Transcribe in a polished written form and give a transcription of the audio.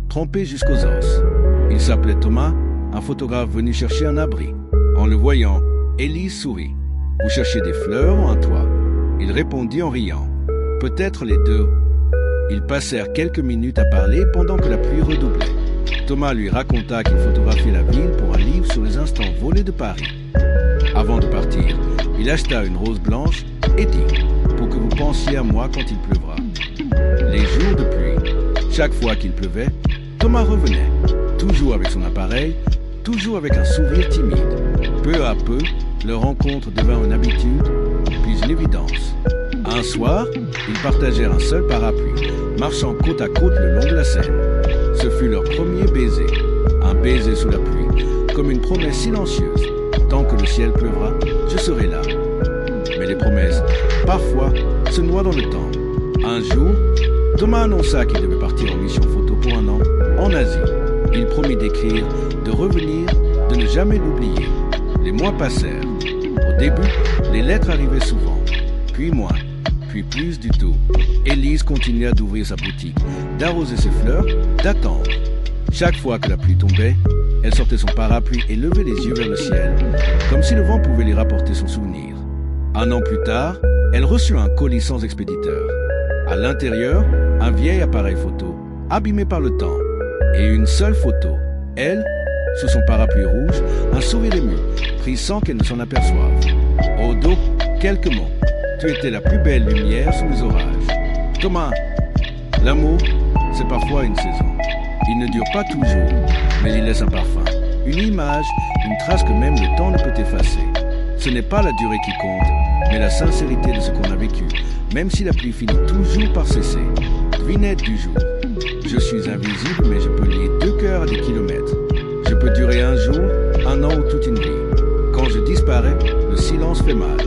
trempé jusqu'aux os. Il s'appelait Thomas, un photographe venu chercher un abri. En le voyant, Élise sourit. « Vous cherchez des fleurs ou un toit ?» Il répondit en riant. « Peut-être les deux. » Ils passèrent quelques minutes à parler pendant que la pluie redoublait. Thomas lui raconta qu'il photographiait la ville pour un livre sur les instants volés de Paris. Avant de partir, il acheta une rose blanche et dit « Pour que vous pensiez à moi quand il pleuvra. » Les jours de pluie, chaque fois qu'il pleuvait, Thomas revenait, toujours avec son appareil, toujours avec un sourire timide. Peu à peu, leur rencontre devint une habitude, puis une évidence. Un soir, ils partagèrent un seul parapluie, marchant côte à côte le long de la Seine. Ce fut leur premier baiser, un baiser sous la pluie, comme une promesse silencieuse. Tant que le ciel pleuvra, je serai là. Mais les promesses, parfois, se noient dans le temps. Un jour, Thomas annonça qu'il devait partir en mission photo pour un an, en Asie. Il promit d'écrire, de revenir, de ne jamais l'oublier. Les mois passèrent. Au début, les lettres arrivaient souvent, puis moins, puis plus du tout. Élise continua d'ouvrir sa boutique, d'arroser ses fleurs, d'attendre. Chaque fois que la pluie tombait, elle sortait son parapluie et levait les yeux vers le ciel, comme si le vent pouvait lui rapporter son souvenir. Un an plus tard, elle reçut un colis sans expéditeur. À l'intérieur, un vieil appareil photo, abîmé par le temps, et une seule photo. Elle, sous son parapluie rouge, un sourire ému, pris sans qu'elle ne s'en aperçoive. Au dos, quelques mots. Tu étais la plus belle lumière sous les orages. Thomas, l'amour, c'est parfois une saison. Il ne dure pas toujours, mais il laisse un parfum, une image, une trace que même le temps ne peut effacer. Ce n'est pas la durée qui compte, mais la sincérité de ce qu'on a vécu, même si la pluie finit toujours par cesser. Devinette du jour. Je suis invisible, mais je peux lier deux cœurs à des kilomètres. Je peux durer un jour, un an ou toute une vie. Quand je disparais, le silence fait mal.